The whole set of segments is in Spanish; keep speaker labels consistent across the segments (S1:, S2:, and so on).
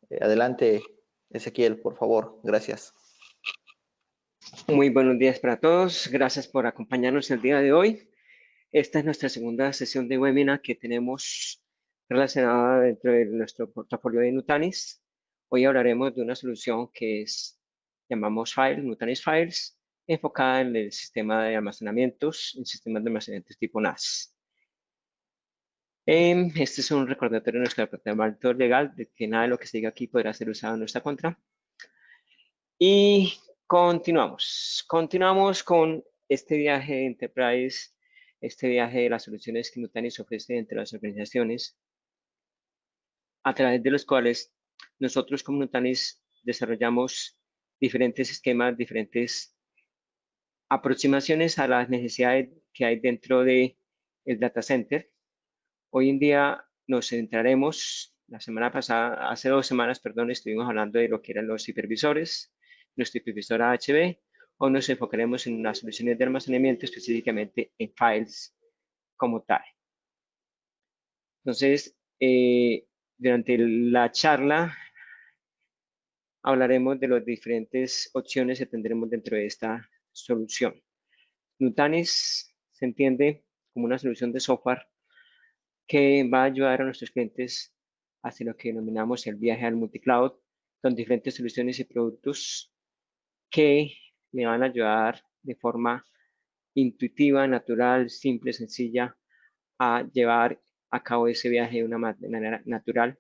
S1: Adelante, Ezequiel, por favor. Gracias.
S2: Muy buenos días para todos. Gracias por acompañarnos el día de hoy. Esta es nuestra segunda sesión de webinar que tenemos relacionada dentro de nuestro portafolio de Nutanix. Hoy hablaremos de una solución llamamos Nutanix Files, enfocada en el sistema de almacenamientos, en sistemas de almacenamientos tipo NAS. Este es un recordatorio de nuestro departamento legal de que nada de lo que se diga aquí podrá ser usado en nuestra contra. Y continuamos con este viaje de Enterprise, este viaje de las soluciones que Nutanix ofrece entre las organizaciones, a través de los cuales nosotros como Nutanix desarrollamos diferentes esquemas, diferentes aproximaciones a las necesidades que hay dentro de el data center. Hoy en día nos centraremos, la semana pasada, hace 2 semanas, perdón, estuvimos hablando de lo que eran los hipervisores, nuestro hipervisor AHV. Hoy nos enfocaremos en las soluciones de almacenamiento, específicamente en files como tal. Entonces, durante la charla hablaremos de las diferentes opciones que tendremos dentro de esta solución. Nutanix se entiende como una solución de software que va a ayudar a nuestros clientes hacia lo que denominamos el viaje al multicloud, con diferentes soluciones y productos que le van a ayudar de forma intuitiva, natural, simple, sencilla, a llevar a cabo ese viaje de una manera natural.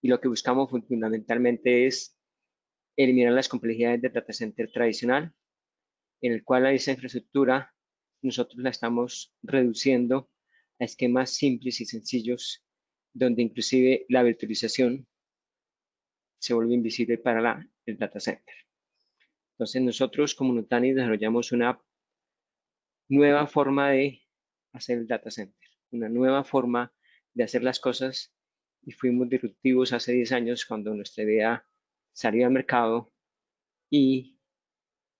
S2: Y lo que buscamos fundamentalmente es eliminar las complejidades del data center tradicional, en el cual esa infraestructura nosotros la estamos reduciendo a esquemas simples y sencillos, donde inclusive la virtualización se vuelve invisible para el data center. Entonces nosotros como Nutanix desarrollamos una nueva forma de hacer el data center, una nueva forma de hacer las cosas, y fuimos disruptivos hace 10 años cuando nuestra idea salió al mercado, y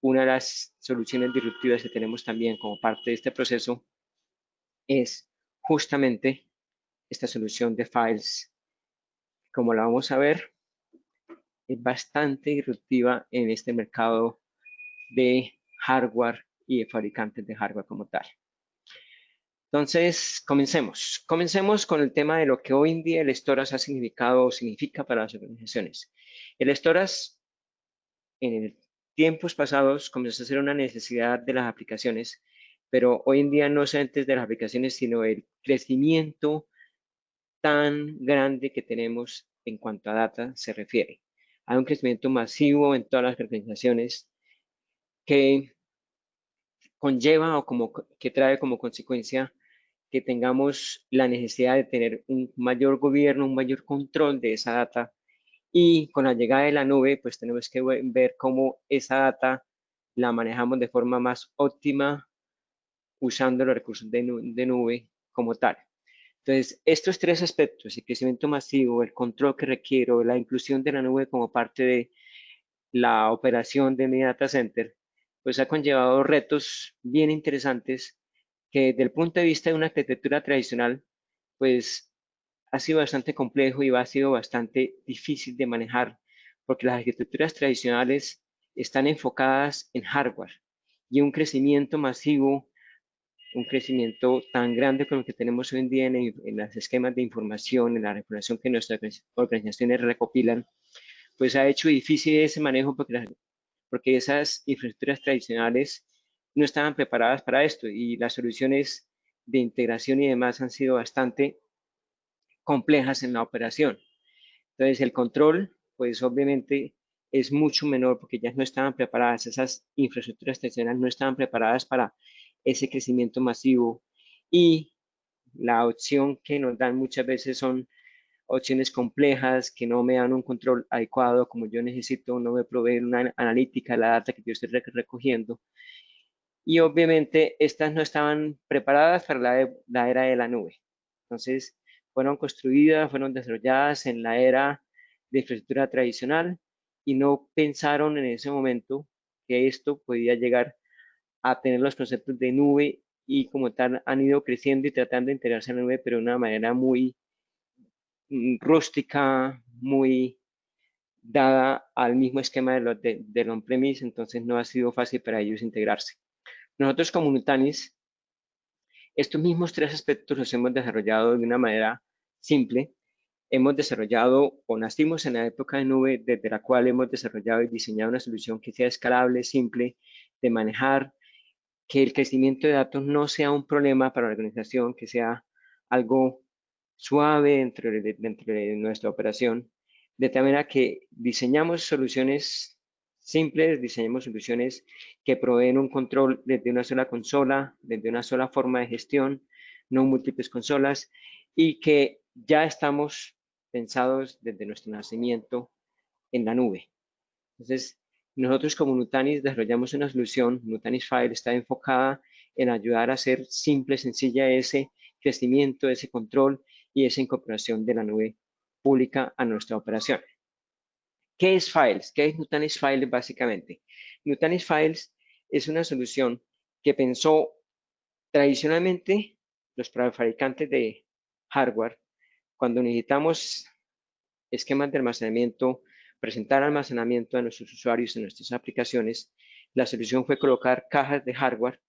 S2: una de las soluciones disruptivas que tenemos también como parte de este proceso es justamente esta solución de files. Como la vamos a ver, es bastante disruptiva en este mercado de hardware y de fabricantes de hardware como tal. Entonces, comencemos. Comencemos con el tema de lo que hoy en día el storage ha significado o significa para las organizaciones. El storage en tiempos pasados comenzó a ser una necesidad de las aplicaciones, pero hoy en día no solamente de las aplicaciones, sino el crecimiento tan grande que tenemos en cuanto a data se refiere. Hay un crecimiento masivo en todas las organizaciones que conlleva o que trae como consecuencia que tengamos la necesidad de tener un mayor gobierno, un mayor control de esa data, y con la llegada de la nube, pues tenemos que ver cómo esa data la manejamos de forma más óptima usando los recursos de nube como tal. Entonces, estos tres aspectos, el crecimiento masivo, el control que requiero, la inclusión de la nube como parte de la operación de mi data center, pues ha conllevado retos bien interesantes que desde el punto de vista de una arquitectura tradicional, pues ha sido bastante complejo y ha sido bastante difícil de manejar, porque las arquitecturas tradicionales están enfocadas en hardware, y un crecimiento masivo, un crecimiento tan grande como el que tenemos hoy en día en los esquemas de información, en la información que nuestras organizaciones recopilan, pues ha hecho difícil ese manejo, porque esas infraestructuras tradicionales no estaban preparadas para esto, y las soluciones de integración y demás han sido bastante complejas en la operación. Entonces el control, pues obviamente es mucho menor, porque ya no estaban preparadas, esas infraestructuras tradicionales no estaban preparadas para ese crecimiento masivo, y la opción que nos dan muchas veces son opciones complejas que no me dan un control adecuado como yo necesito, no me proveen una analítica de la data que yo estoy recogiendo, y obviamente estas no estaban preparadas para la era de la nube. Entonces fueron construidas, fueron desarrolladas en la era de infraestructura tradicional, y no pensaron en ese momento que esto podía llegar a tener los conceptos de nube, y como tal han ido creciendo y tratando de integrarse en la nube, pero de una manera muy rústica, muy dada al mismo esquema del on-premise, entonces no ha sido fácil para ellos integrarse. Nosotros como Nutanix, estos mismos tres aspectos los hemos desarrollado de una manera simple. Hemos desarrollado o nacimos en la época de nube desde la cual hemos desarrollado y diseñado una solución que sea escalable, simple de manejar, que el crecimiento de datos no sea un problema para la organización, que sea algo suave dentro de nuestra operación, de tal manera que diseñamos soluciones simples, diseñamos soluciones que proveen un control desde una sola consola, desde una sola forma de gestión, no múltiples consolas, y que ya estamos pensados desde nuestro nacimiento en la nube. Entonces, nosotros como Nutanix desarrollamos una solución, Nutanix File está enfocada en ayudar a hacer simple, sencilla ese crecimiento, ese control y esa incorporación de la nube pública a nuestra operación. ¿Qué es Files? ¿Qué es Nutanix Files básicamente? Nutanix Files es una solución que pensó tradicionalmente los fabricantes de hardware cuando necesitamos esquemas de almacenamiento, presentar almacenamiento a nuestros usuarios en nuestras aplicaciones, la solución fue colocar cajas de hardware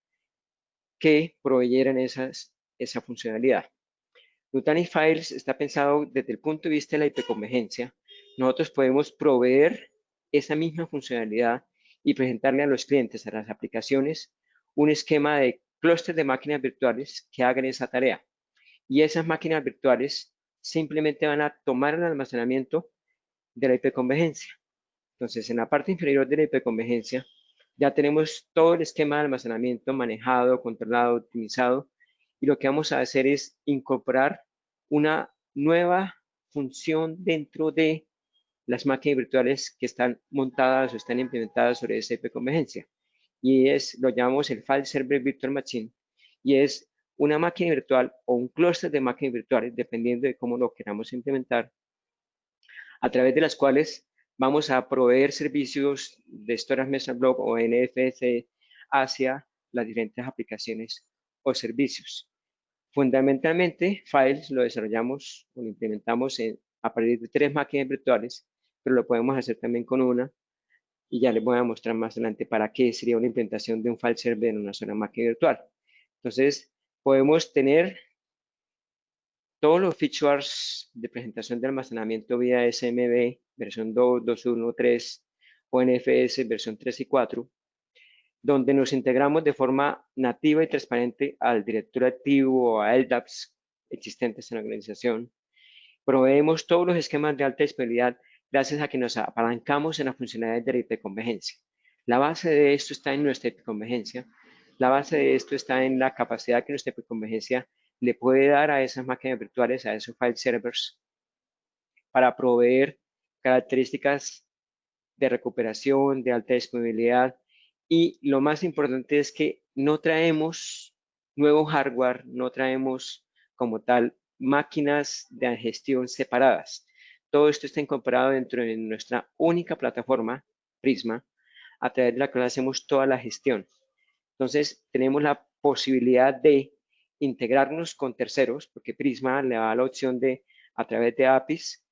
S2: que proveyeran esa funcionalidad. Nutanix Files está pensado desde el punto de vista de la hiperconvergencia. Nosotros podemos proveer esa misma funcionalidad y presentarle a los clientes, a las aplicaciones, un esquema de clúster de máquinas virtuales que hagan esa tarea. Y esas máquinas virtuales simplemente van a tomar el almacenamiento de la hiperconvergencia. Entonces, en la parte inferior de la hiperconvergencia ya tenemos todo el esquema de almacenamiento manejado, controlado, optimizado, y lo que vamos a hacer es incorporar una nueva función dentro de las máquinas virtuales que están montadas o están implementadas sobre esa hiperconvergencia. Y lo llamamos el File Server Virtual Machine, y es una máquina virtual o un clúster de máquinas virtuales, dependiendo de cómo lo queramos implementar, a través de las cuales vamos a proveer servicios de Storage Message Block o NFS hacia las diferentes aplicaciones o servicios. Fundamentalmente, Files lo desarrollamos o lo implementamos a partir de 3 máquinas virtuales, pero lo podemos hacer también con una, y ya les voy a mostrar más adelante para qué sería una implementación de un file server en una sola máquina virtual. Entonces, podemos tener todos los features de presentación de almacenamiento vía SMB, versión 2, 2.1, 3, o NFS, versión 3 y 4, donde nos integramos de forma nativa y transparente al directorio activo o a LDAPs existentes en la organización. Proveemos todos los esquemas de alta disponibilidad gracias a que nos apalancamos en las funcionalidades de la hiperconvergencia. La base de esto está en nuestra hiperconvergencia. La base de esto está en la capacidad que nuestra hiperconvergencia le puede dar a esas máquinas virtuales, a esos file servers, para proveer características de recuperación, de alta disponibilidad. Y lo más importante es que no traemos nuevo hardware, no traemos como tal máquinas de gestión separadas. Todo esto está incorporado dentro de nuestra única plataforma, Prisma, a través de la cual hacemos toda la gestión. Entonces, tenemos la posibilidad de integrarnos con terceros, porque Prisma le da la opción de, a través de APIs,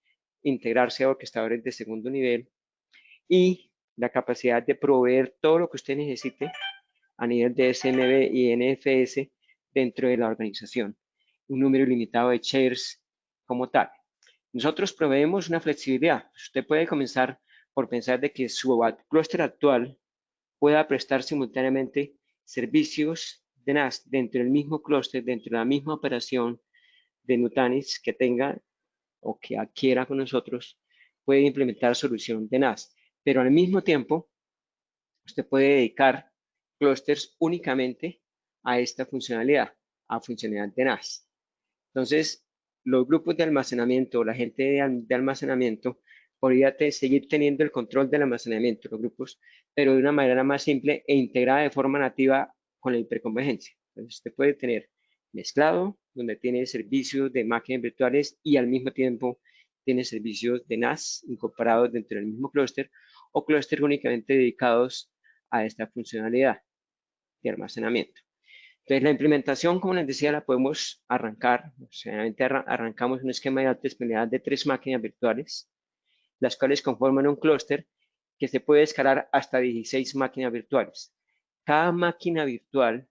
S2: integrarse a orquestadores de segundo nivel, y la capacidad de proveer todo lo que usted necesite a nivel de SMB y NFS dentro de la organización. Un número ilimitado de shares como tal. Nosotros proveemos una flexibilidad. Usted puede comenzar por pensar de que su clúster actual pueda prestar simultáneamente servicios de NAS dentro del mismo clúster, dentro de la misma operación de Nutanix que tenga o que adquiera con nosotros, puede implementar solución de NAS. Pero al mismo tiempo, usted puede dedicar clústeres únicamente a esta funcionalidad, a funcionalidad de NAS. Entonces, los grupos de almacenamiento, la gente de almacenamiento, podría seguir teniendo el control del almacenamiento, los grupos, pero de una manera más simple e integrada de forma nativa con la hiperconvergencia. Entonces, usted puede tener mezclado, donde tiene servicios de máquinas virtuales y al mismo tiempo tiene servicios de NAS incorporados dentro del mismo clúster, o clústeres únicamente dedicados a esta funcionalidad de almacenamiento. Entonces, la implementación, como les decía, la podemos arrancar. Generalmente arrancamos un esquema de alta disponibilidad de 3 máquinas virtuales las cuales conforman un clúster que se puede escalar hasta 16 máquinas virtuales. Cada máquina virtual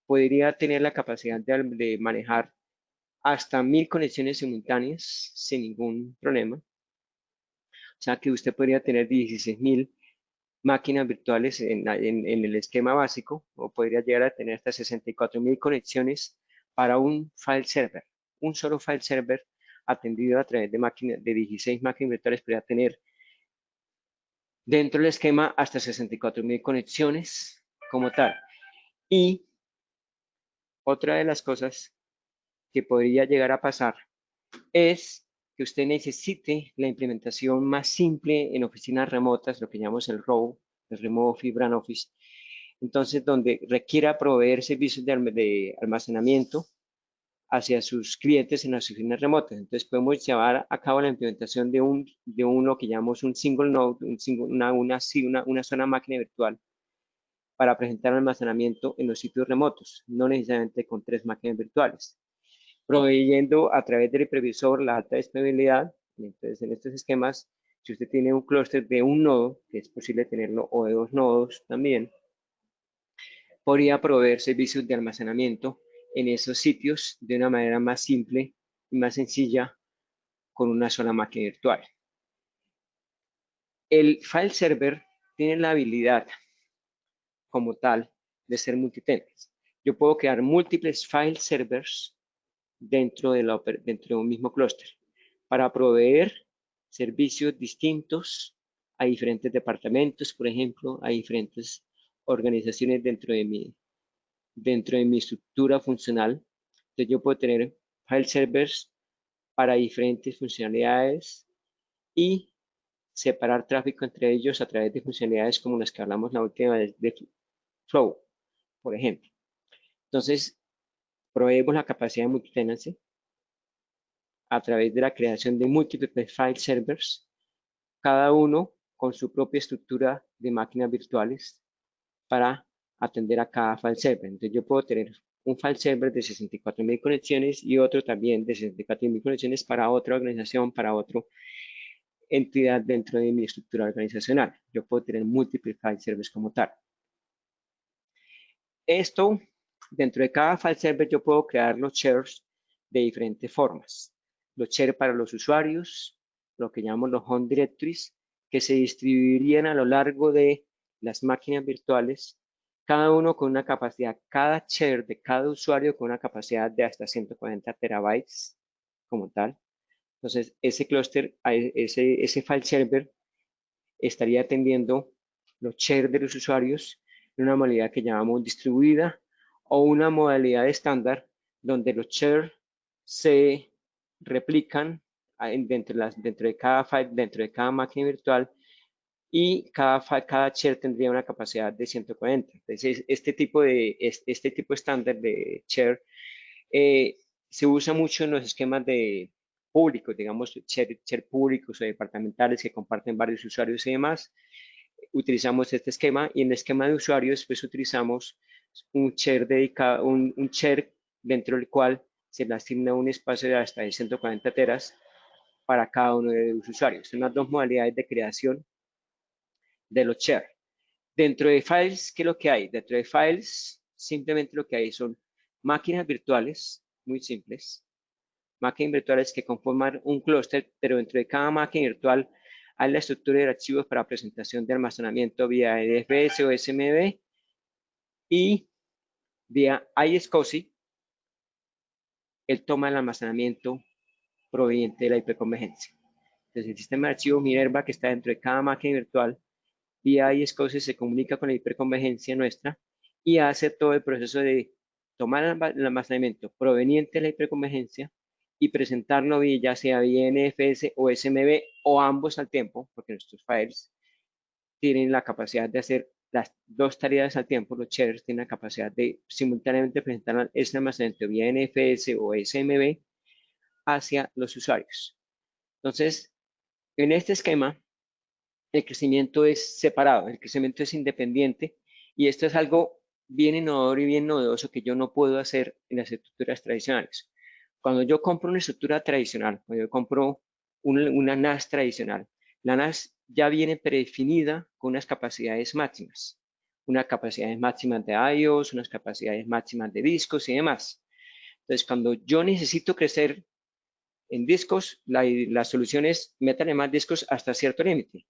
S2: podría tener la capacidad de manejar hasta 1000 conexiones simultáneas sin ningún problema. O sea que usted podría tener 16.000 máquinas virtuales en el esquema básico, o podría llegar a tener hasta 64.000 conexiones para un file server. Un solo file server atendido a través de 16 máquinas virtuales podría tener dentro del esquema hasta 64.000 conexiones como tal. Y otra de las cosas que podría llegar a pasar es que usted necesite la implementación más simple en oficinas remotas, lo que llamamos el RAW, el Remote Fibran Office. Entonces, donde requiera proveer servicios de almacenamiento hacia sus clientes en las oficinas remotas. Entonces, podemos llevar a cabo la implementación de uno que llamamos un single node, una sola máquina virtual para presentar almacenamiento en los sitios remotos, no necesariamente con 3 máquinas virtuales, proveyendo a través del previsor la alta disponibilidad. Entonces, en estos esquemas, si usted tiene un clúster de un nodo, que es posible tenerlo, o de 2 nodos también, podría proveer servicios de almacenamiento en esos sitios de una manera más simple y más sencilla con una sola máquina virtual. El file server tiene la habilidad como tal de ser multitenant. Yo puedo crear múltiples file servers dentro de un mismo clúster para proveer servicios distintos a diferentes departamentos, por ejemplo, a diferentes organizaciones dentro de mi estructura funcional. Entonces yo puedo tener file servers para diferentes funcionalidades y separar tráfico entre ellos a través de funcionalidades como las que hablamos la última vez de Flow, por ejemplo. Entonces, proveemos la capacidad de multitenancy a través de la creación de múltiples file servers, cada uno con su propia estructura de máquinas virtuales para atender a cada file server. Entonces yo puedo tener un file server de 64.000 conexiones y otro también de 64.000 conexiones para otra organización, para otra entidad dentro de mi estructura organizacional. Yo puedo tener múltiples file servers como tal. Esto, dentro de cada file server yo puedo crear los shares de diferentes formas. Los shares para los usuarios, lo que llamamos los home directories, que se distribuirían a lo largo de las máquinas virtuales, cada uno con una capacidad, cada share de cada usuario con una capacidad de hasta 140 terabytes como tal. Entonces, ese clúster, ese file server estaría atendiendo los shares de los usuarios en una modalidad que llamamos distribuida o una modalidad estándar donde los shares se replican dentro de cada file, dentro de cada máquina virtual, y cada share tendría una capacidad de 140. Entonces, este tipo estándar de share se usa mucho en los esquemas de públicos, digamos, share públicos o departamentales que comparten varios usuarios y demás. Utilizamos este esquema, y en el esquema de usuarios pues utilizamos un share dedicado, un share dentro del cual se le asigna un espacio de hasta 140 teras para cada uno de los usuarios. Son las dos modalidades de creación de los share. Dentro de files, ¿qué es lo que hay? Dentro de files, simplemente lo que hay son máquinas virtuales muy simples, máquinas virtuales que conforman un clúster, pero dentro de cada máquina virtual hay la estructura de archivos para presentación de almacenamiento vía NFS o SMB y vía iSCSI, él toma el almacenamiento proveniente de la hiperconvergencia. Entonces, el sistema de archivos Minerva que está dentro de cada máquina virtual vía iSCSI se comunica con la hiperconvergencia nuestra y hace todo el proceso de tomar el almacenamiento proveniente de la hiperconvergencia y presentarlo ya sea vía NFS o SMB o ambos al tiempo, porque nuestros files tienen la capacidad de hacer las dos tareas al tiempo. Los shares tienen la capacidad de simultáneamente presentar ese almacenamiento vía NFS o SMB hacia los usuarios. Entonces, en este esquema, el crecimiento es separado, el crecimiento es independiente, y esto es algo bien innovador y bien novedoso que yo no puedo hacer en las estructuras tradicionales. Cuando yo compro una estructura tradicional, cuando yo compro una NAS tradicional. La NAS ya viene predefinida con unas capacidades máximas. Unas capacidades máximas de I/O, unas capacidades máximas de discos y demás. Entonces, cuando yo necesito crecer en discos, la solución es métale más discos hasta cierto límite.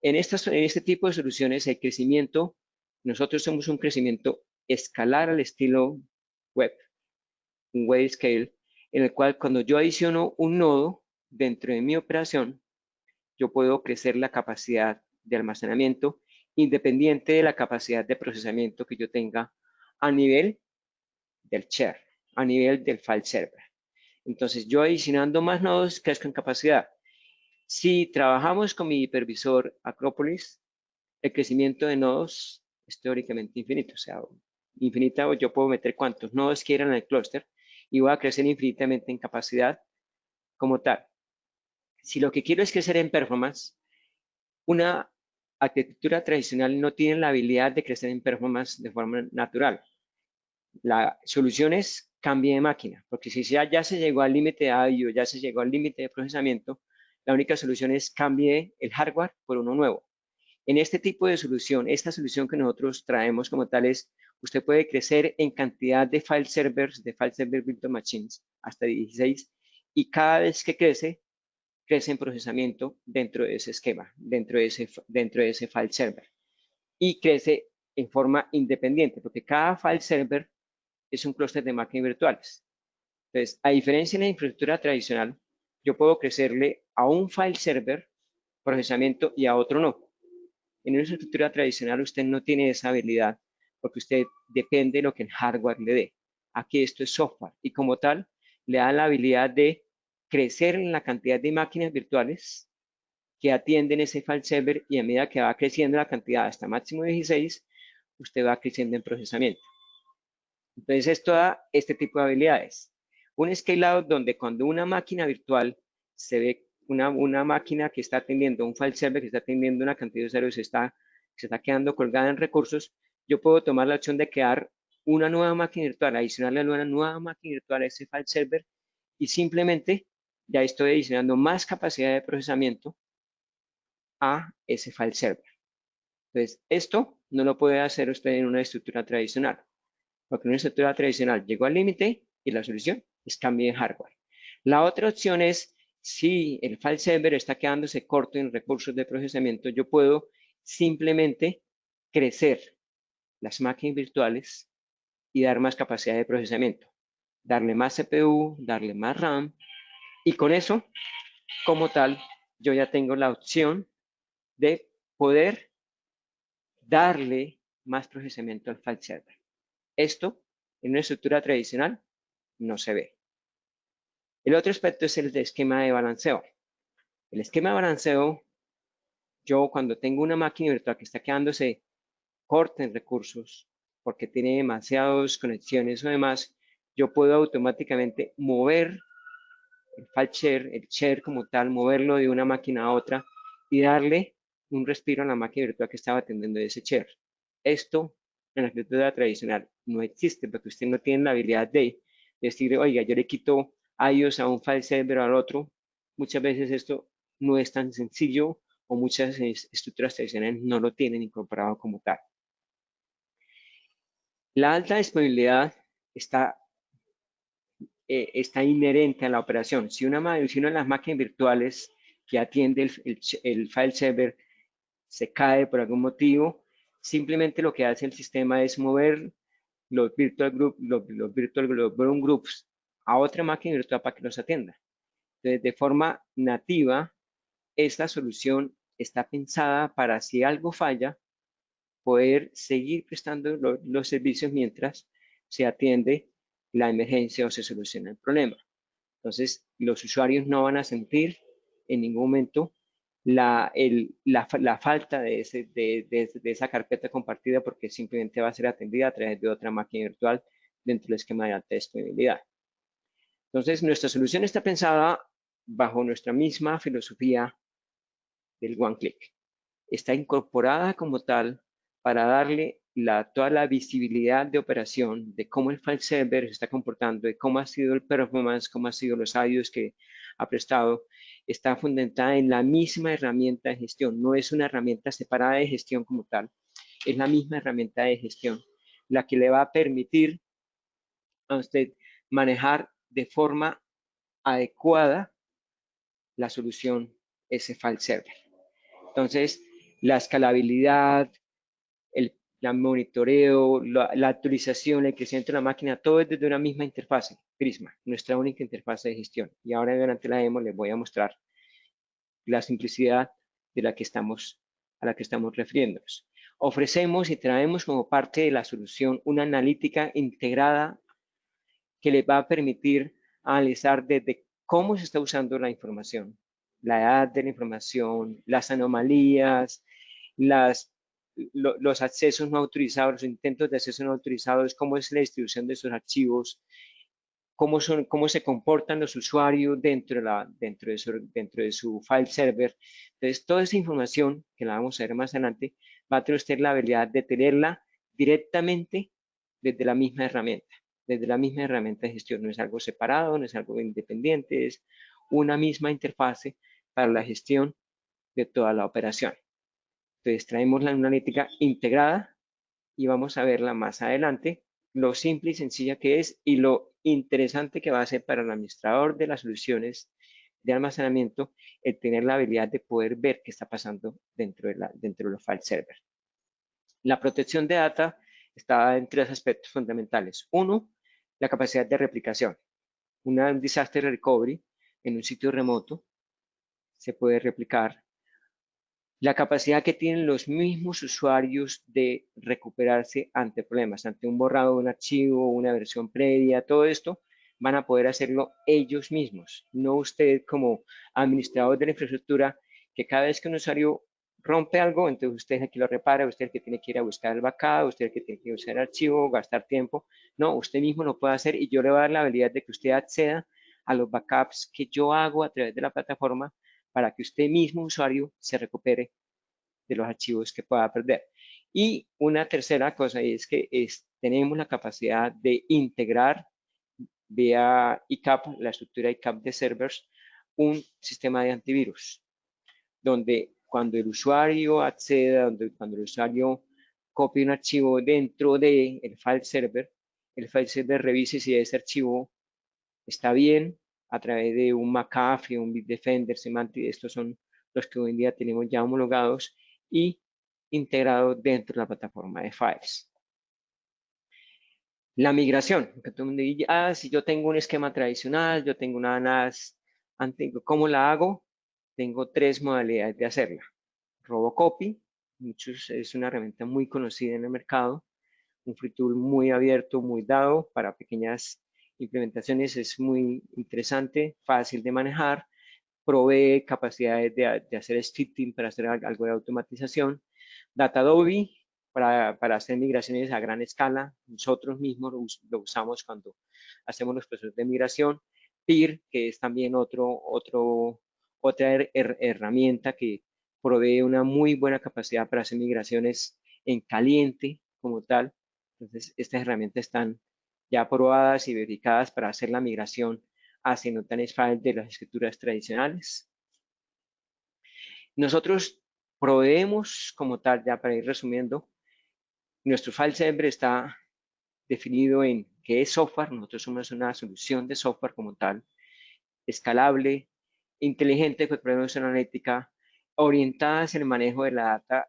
S2: En este tipo de soluciones, el crecimiento, nosotros somos un crecimiento escalar al estilo web, un web scale, en el cual cuando yo adiciono un nodo dentro de mi operación, yo puedo crecer la capacidad de almacenamiento independiente de la capacidad de procesamiento que yo tenga a nivel del share, a nivel del file server. Entonces, yo adicionando más nodos, crezco en capacidad. Si trabajamos con mi hipervisor Acropolis, el crecimiento de nodos es teóricamente infinito. O sea, infinita, yo puedo meter cuantos nodos quieran en el clúster y voy a crecer infinitamente en capacidad como tal. Si lo que quiero es crecer en performance, una arquitectura tradicional no tiene la habilidad de crecer en performance de forma natural. La solución es cambie de máquina, porque si ya se llegó al límite de I/O, ya se llegó al límite de procesamiento, la única solución es cambie el hardware por uno nuevo. En este tipo de solución, esta solución que nosotros traemos como tal es, usted puede crecer en cantidad de file servers, de file server virtual machines, hasta 16, y cada vez que crece en procesamiento dentro de ese esquema, dentro de ese file server. Y crece en forma independiente, porque cada file server es un clúster de máquinas virtuales. Entonces, a diferencia de la infraestructura tradicional, yo puedo crecerle a un file server procesamiento y a otro no. En una infraestructura tradicional usted no tiene esa habilidad porque usted depende de lo que el hardware le dé. Aquí esto es software y como tal le da la habilidad de crecer en la cantidad de máquinas virtuales que atienden ese file server y a medida que va creciendo la cantidad hasta máximo 16, usted va creciendo en procesamiento. Entonces esto da este tipo de habilidades. Un scale-out donde cuando una máquina virtual se ve una máquina que está atendiendo, un file server que está atendiendo una cantidad de usuarios, se está quedando colgada en recursos, yo puedo tomar la opción de crear una nueva máquina virtual, adicionarle una nueva máquina virtual a ese file server y simplemente ya estoy adicionando más capacidad de procesamiento a ese file server. Entonces, esto no lo puede hacer usted en una estructura tradicional, porque una estructura tradicional llegó al límite y la solución es cambiar de hardware. La otra opción es, si el file server está quedándose corto en recursos de procesamiento, yo puedo simplemente crecer las máquinas virtuales y dar más capacidad de procesamiento, darle más CPU, darle más RAM, y con eso, como tal, yo ya tengo la opción de poder darle más procesamiento al file server. Esto en una estructura tradicional no se ve. El otro aspecto es el de esquema de balanceo. El esquema de balanceo, yo cuando tengo una máquina virtual que está quedándose corta en recursos porque tiene demasiadas conexiones o demás, yo puedo automáticamente mover el file share, el share como tal, moverlo de una máquina a otra y darle un respiro a la máquina virtual que estaba atendiendo ese share. Esto en la arquitectura tradicional no existe porque usted no tiene la habilidad de decir, oiga, yo le quito IOS a un file server o al otro. Muchas veces esto no es tan sencillo o muchas estructuras tradicionales no lo tienen incorporado como tal. La alta disponibilidad está inherente a la operación. Si una de las máquinas virtuales que atiende el file server se cae por algún motivo, simplemente lo que hace el sistema es mover los virtual groups a otra máquina virtual para que los atienda. Entonces, de forma nativa, esta solución está pensada para, si algo falla, poder seguir prestando los servicios mientras se atiende la emergencia o se soluciona el problema. Entonces, los usuarios no van a sentir en ningún momento la falta de esa carpeta compartida porque simplemente va a ser atendida a través de otra máquina virtual dentro del esquema de alta disponibilidad. Entonces, nuestra solución está pensada bajo nuestra misma filosofía del One Click. Está incorporada como tal para darle toda la visibilidad de operación de cómo el file server se está comportando, de cómo ha sido el performance, cómo han sido los IOs que ha prestado, está fundamentada en la misma herramienta de gestión. No es una herramienta separada de gestión como tal, es la misma herramienta de gestión la que le va a permitir a usted manejar de forma adecuada la solución ese file server. Entonces, la escalabilidad, el monitoreo, la actualización, el crecimiento de la máquina, todo es desde una misma interfase, Prisma, nuestra única interfase de gestión. Y ahora durante la demo les voy a mostrar la simplicidad de a la que estamos refiriéndonos. Ofrecemos y traemos como parte de la solución una analítica integrada que les va a permitir analizar desde cómo se está usando la información, la edad de la información, las anomalías, los accesos no autorizados, los intentos de acceso no autorizados, cómo es la distribución de esos archivos, cómo se comportan los usuarios dentro de su file server. Entonces, toda esa información, que la vamos a ver más adelante, va a tener usted la habilidad de tenerla directamente desde la misma herramienta, de gestión. No es algo separado, no es algo independiente, es una misma interfase para la gestión de toda la operación. Entonces, traemos la analítica integrada y vamos a verla más adelante, lo simple y sencilla que es y lo interesante que va a ser para el administrador de las soluciones de almacenamiento el tener la habilidad de poder ver qué está pasando dentro de los file server. La protección de data está en tres aspectos fundamentales. Uno, la capacidad de replicación. Un disaster recovery en un sitio remoto se puede replicar. La capacidad que tienen los mismos usuarios de recuperarse ante problemas, ante un borrado de un archivo, una versión previa, todo esto, van a poder hacerlo ellos mismos, no usted como administrador de la infraestructura, que cada vez que un usuario rompe algo, entonces usted es el que lo repara, usted es el que tiene que ir a buscar el backup, usted es el que tiene que usar el archivo, gastar tiempo. No, usted mismo lo puede hacer y yo le voy a dar la habilidad de que usted acceda a los backups que yo hago a través de la plataforma para que usted mismo, usuario, se recupere de los archivos que pueda perder. Y una tercera cosa es que tenemos la capacidad de integrar vía ICAP, la estructura ICAP de servers, un sistema de antivirus, donde cuando el usuario acceda, cuando el usuario copie un archivo dentro del el file server revise si ese archivo está bien a través de un McAfee, un Bitdefender, Symantec, estos son los que hoy en día tenemos ya homologados y integrados dentro de la plataforma de files. La migración, que todo el mundo dice, si yo tengo un esquema tradicional, yo tengo una NAS antigua, ¿cómo la hago? Tengo tres modalidades de hacerla. Robocopy, es una herramienta muy conocida en el mercado, un free tool muy abierto, muy dado para pequeñas implementaciones, es muy interesante, fácil de manejar, provee capacidades de hacer scripting para hacer algo de automatización. DataDoby para hacer migraciones a gran escala, nosotros mismos lo usamos cuando hacemos los procesos de migración. PIR, que es también otra herramienta que provee una muy buena capacidad para hacer migraciones en caliente como tal. Entonces, estas herramientas están ya probadas y verificadas para hacer la migración hacia Nutanix File de las escrituras tradicionales. Nosotros proveemos como tal, ya para ir resumiendo, nuestro file server está definido en qué es software. Nosotros somos una solución de software como tal, escalable, inteligente, con programación analítica, orientada hacia el manejo de la data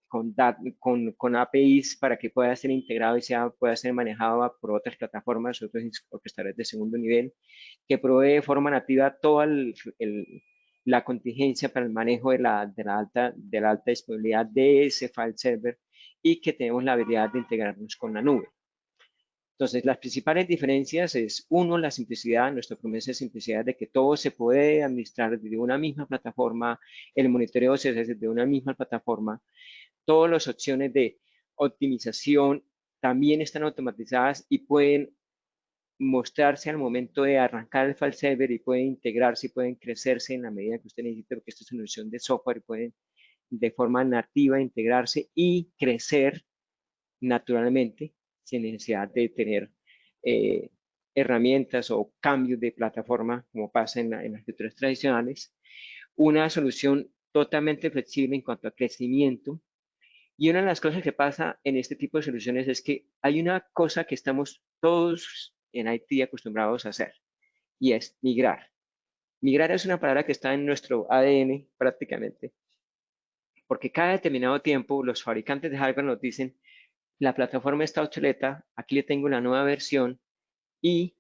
S2: con APIs para que pueda ser integrado y pueda ser manejado por otras plataformas, otros orquestadores de segundo nivel, que provee de forma nativa toda la contingencia para el manejo de la alta disponibilidad de ese file server y que tenemos la habilidad de integrarnos con la nube. Entonces, las principales diferencias es, uno, la simplicidad, nuestra promesa de simplicidad de que todo se puede administrar desde una misma plataforma, el monitoreo se hace desde una misma plataforma, todas las opciones de optimización también están automatizadas y pueden mostrarse al momento de arrancar el file server y pueden integrarse y pueden crecerse en la medida que usted necesite, porque esto es una solución de software y pueden de forma nativa integrarse y crecer naturalmente sin necesidad de tener herramientas o cambios de plataforma, como pasa en las arquitecturas tradicionales, una solución totalmente flexible en cuanto a crecimiento. Y una de las cosas que pasa en este tipo de soluciones es que hay una cosa que estamos todos en IT acostumbrados a hacer, y es migrar. Migrar es una palabra que está en nuestro ADN prácticamente, porque cada determinado tiempo los fabricantes de hardware nos dicen, la plataforma está obsoleta, aquí le tengo una nueva versión y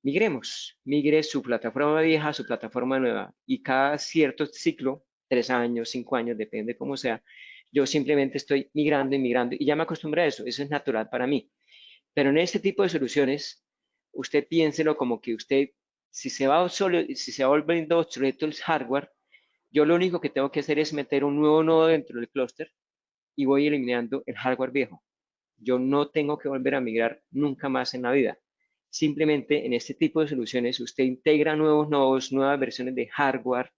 S2: migremos. Migre su plataforma vieja a su plataforma nueva y cada cierto ciclo, 3 años, 5 años, depende cómo sea, yo simplemente estoy migrando y migrando y ya me acostumbré a eso es natural para mí. Pero en este tipo de soluciones, usted piénselo como que usted, si se va volviendo obsoleto el hardware, yo lo único que tengo que hacer es meter un nuevo nodo dentro del clúster y voy eliminando el hardware viejo. Yo no tengo que volver a migrar nunca más en la vida. Simplemente en este tipo de soluciones usted integra nuevos nodos, nuevas versiones de hardware,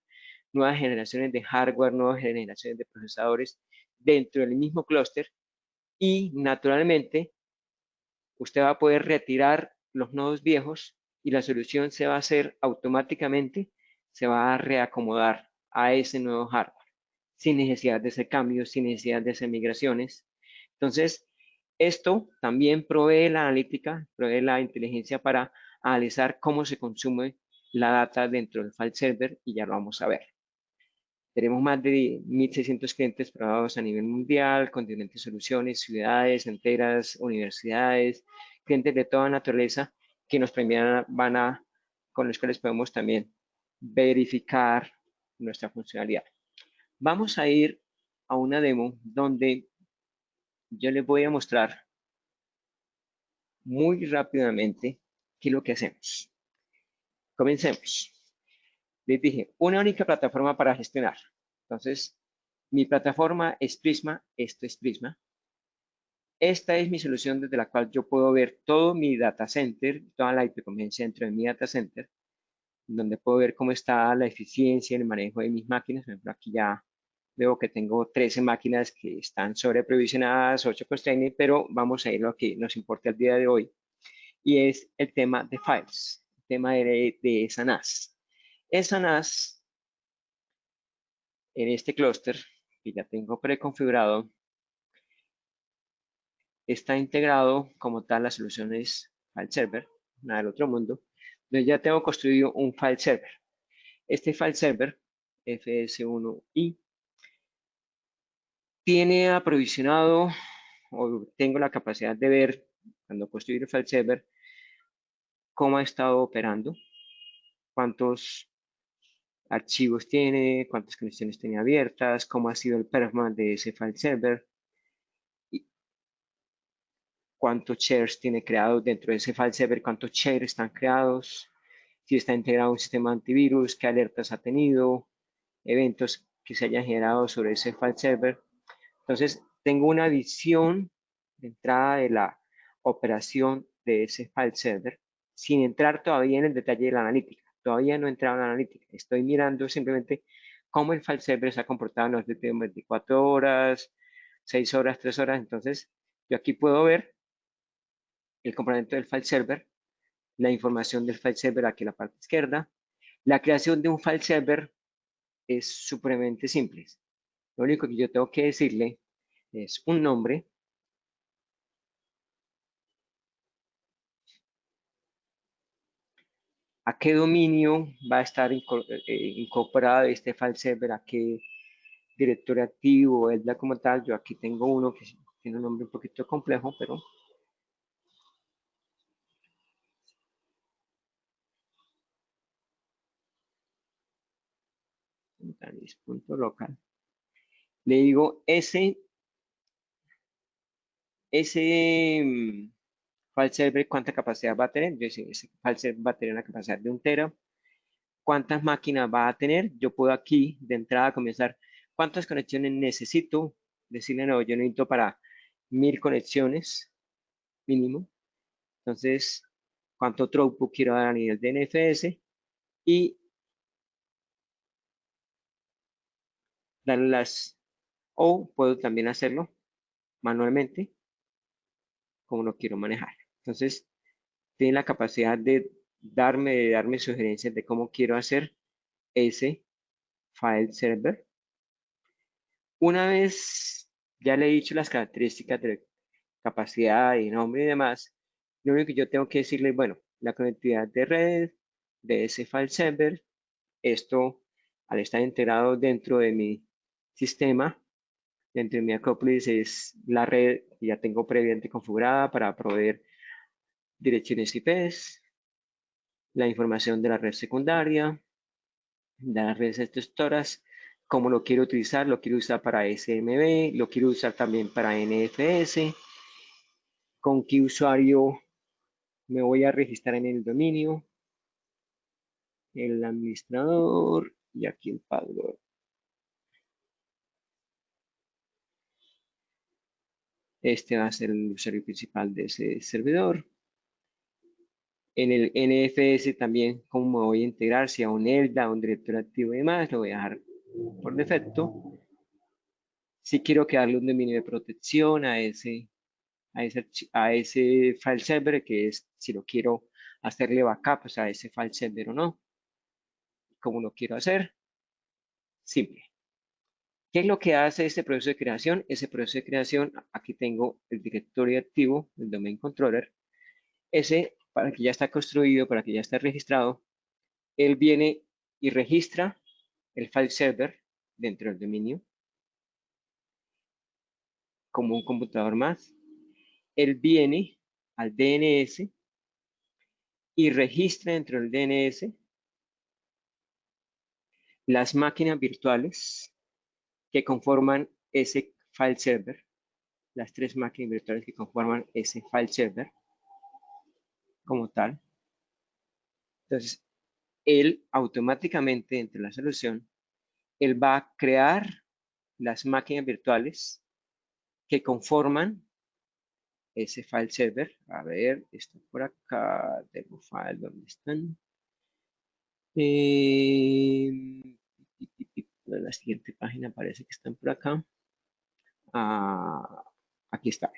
S2: nuevas generaciones de hardware, nuevas generaciones de procesadores dentro del mismo clúster y naturalmente usted va a poder retirar los nodos viejos y la solución se va a hacer automáticamente, se va a reacomodar a ese nuevo hardware sin necesidad de hacer cambios, sin necesidad de hacer migraciones. Entonces, esto también provee la analítica, provee la inteligencia para analizar cómo se consume la data dentro del file server y ya lo vamos a ver. Tenemos más de 1.600 clientes probados a nivel mundial, con diferentes soluciones, ciudades enteras, universidades, clientes de toda naturaleza que nos premian, con los cuales podemos también verificar nuestra funcionalidad. Vamos a ir a una demo donde yo les voy a mostrar muy rápidamente qué es lo que hacemos. Comencemos. Les dije, una única plataforma para gestionar. Entonces, mi plataforma es Prisma, esto es Prisma. Esta es mi solución desde la cual yo puedo ver todo mi data center, toda la hiperconveniencia dentro de mi data center, donde puedo ver cómo está la eficiencia en el manejo de mis máquinas. Por ejemplo, aquí ya veo que tengo 13 máquinas que están sobreprovisionadas, 8 constrained, pero vamos a ir a lo que nos importa el día de hoy, y es el tema de files, el tema de esa NAS. Esa NAS en este clúster que ya tengo preconfigurado está integrado como tal las soluciones file server, nada del otro mundo, donde ya tengo construido un file server. Este file server, FS1i, tiene aprovisionado o tengo la capacidad de ver cuando construyo el file server cómo ha estado operando, cuántos archivos tiene, cuántas conexiones tiene abiertas, cómo ha sido el performance de ese file server, y cuántos shares tiene creados dentro de ese file server, cuántos shares están creados, si está integrado un sistema antivirus, qué alertas ha tenido, eventos que se hayan generado sobre ese file server. Entonces, tengo una visión de entrada de la operación de ese file server sin entrar todavía en el detalle de la analítica. Todavía no he entrado en la analítica. Estoy mirando simplemente cómo el file server se ha comportado en los últimos 24 horas, 6 horas, 3 horas. Entonces, yo aquí puedo ver el comportamiento del file server, la información del file server aquí en la parte izquierda. La creación de un file server es supremamente simple. Lo único que yo tengo que decirle es un nombre, a qué dominio va a estar incorporado este file server, a qué directorio activo, es la como tal. Yo aquí tengo uno que tiene un nombre un poquito complejo, pero local. Le digo ese file server cuánta capacidad va a tener. Yo decía, ese file server va a tener una capacidad de 1 tera. ¿Cuántas máquinas va a tener? Yo puedo aquí de entrada comenzar. ¿Cuántas conexiones necesito? Decirle, no, yo necesito para 1000 conexiones mínimo. Entonces, ¿cuánto throughput quiero dar a nivel de NFS? Y darle o puedo también hacerlo manualmente, como lo quiero manejar. Entonces, tiene la capacidad de darme sugerencias de cómo quiero hacer ese file server. Una vez ya le he dicho las características de capacidad y nombre y demás, lo único que yo tengo que decirle, bueno, la conectividad de red de ese file server, esto al estar integrado dentro de mi sistema, dentro de mi Acropolis, es la red que ya tengo previamente configurada para proveer direcciones IPs, la información de la red secundaria, de las redes gestoras, cómo lo quiero utilizar, lo quiero usar para SMB, lo quiero usar también para NFS, con qué usuario me voy a registrar en el dominio, el administrador y aquí el password. Este va a ser el usuario principal de ese servidor. En el NFS también cómo me voy a integrar, si a un ELDA, a un directorio activo y demás, lo voy a dejar por defecto. Si quiero crearle un dominio de protección a ese file server, que es si lo quiero hacerle backup a ese file server o no, como lo quiero hacer, simple. ¿Qué es lo que hace este proceso de creación? Ese proceso de creación, aquí tengo el directorio activo, el domain controller, ese para que ya está construido, para que ya está registrado, él viene y registra el file server dentro del dominio como un computador más. Él viene al DNS y registra dentro del DNS las máquinas virtuales que conforman ese file server, las tres máquinas virtuales que conforman ese file server como tal. Entonces, él automáticamente dentro de la solución, él va a crear las máquinas virtuales que conforman ese file server. A ver, está por acá, demo file, ¿dónde están? La siguiente página parece que están por acá. Aquí está.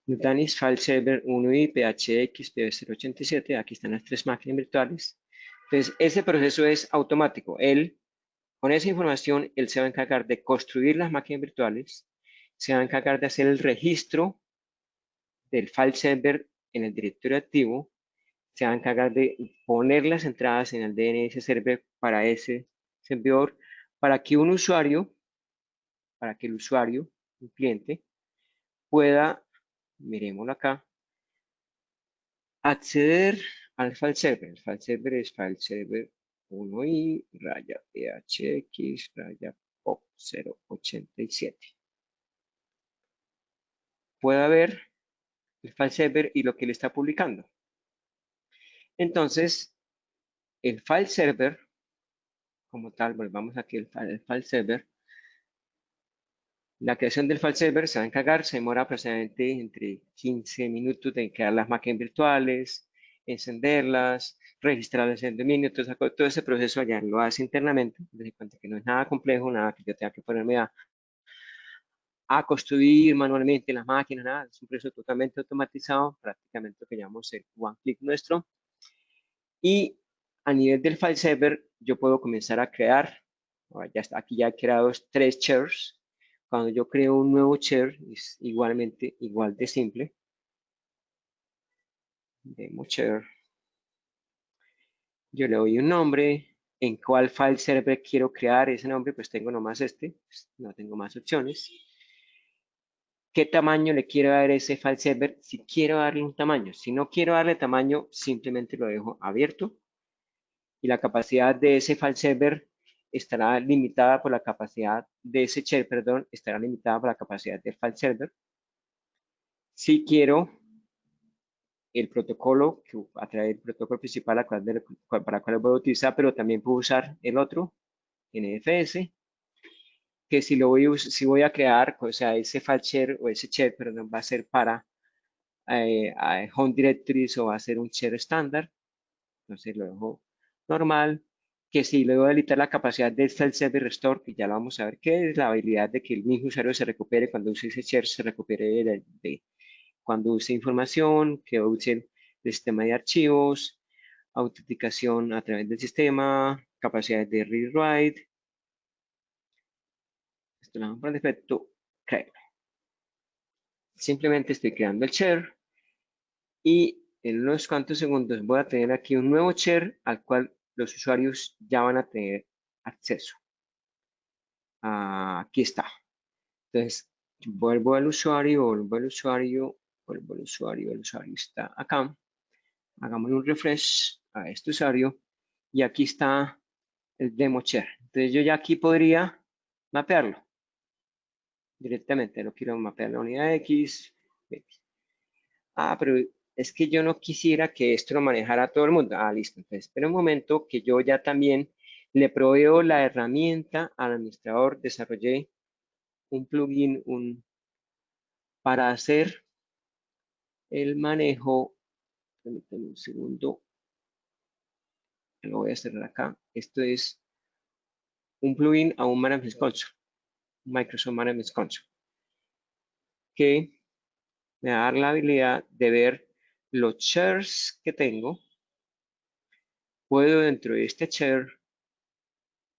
S2: Nutanix File Server 1i, PHX, PV087. Aquí están las tres máquinas virtuales. Entonces, ese proceso es automático. Él, con esa información, él se va a encargar de construir las máquinas virtuales, se va a encargar de hacer el registro del file server en el directorio activo, se va a encargar de poner las entradas en el DNS server para ese servidor, para que un usuario, para que el usuario, un cliente, pueda, miremoslo acá, acceder al file server. El file server es file server 1i raya phx raya pop 087. Pueda ver el file server y lo que le está publicando. Entonces, el file server, como tal, volvamos aquí al file server. La creación del file server se va a encargar, se demora aproximadamente entre 15 minutos de crear las máquinas virtuales, encenderlas, registrarlas en el dominio, todo ese proceso allá lo hace internamente, de cuenta que no es nada complejo, nada que yo tenga que ponerme a construir manualmente las máquinas, nada, es un proceso totalmente automatizado, prácticamente lo que llamamos el one click nuestro. Y a nivel del file server, yo puedo comenzar a crear, ya está, aquí ya he creado 3 shares. Cuando yo creo un nuevo share, es igualmente igual de simple. Demo share. Yo le doy un nombre. En cuál file server quiero crear ese nombre, pues tengo nomás este, pues no tengo más opciones. ¿Qué tamaño le quiero dar a ese file server? Si quiero darle un tamaño. Si no quiero darle tamaño, simplemente lo dejo abierto. Y la capacidad de ese file server estará limitada por la capacidad de ese share, perdón, estará limitada por la capacidad del file server. Si quiero el protocolo, a través del protocolo principal para el cual voy a utilizar, pero también puedo usar el otro, NFS, que si voy a crear, o sea, ese file share o ese share, perdón, va a ser para home directories o va a ser un share estándar. Entonces lo dejo normal, que si le voy a habilitar la capacidad del file server restore, que ya lo vamos a ver, que es la habilidad de que el mismo usuario se recupere cuando use ese share, se recupere cuando use información, que use del sistema de archivos, autenticación a través del sistema, capacidades de read-write. Esto lo hago por defecto, creo. Simplemente estoy creando el share y en unos cuantos segundos voy a tener aquí un nuevo share al cual los usuarios ya van a tener acceso. Aquí está. Entonces, vuelvo al usuario, el usuario está acá. Hagamos un refresh a este usuario y aquí está el demo share. Entonces, yo ya aquí podría mapearlo directamente. Lo quiero mapear la unidad X. Pero es que yo no quisiera que esto lo manejara todo el mundo. Listo. Entonces, espera un momento que yo ya también le proveo la herramienta al administrador. Desarrollé un plugin para hacer el manejo. Permítanme un segundo. Lo voy a cerrar acá. Esto es un plugin a un Management Console, Microsoft Management Console, que me va a dar la habilidad de ver los shares que tengo. Puedo dentro de este share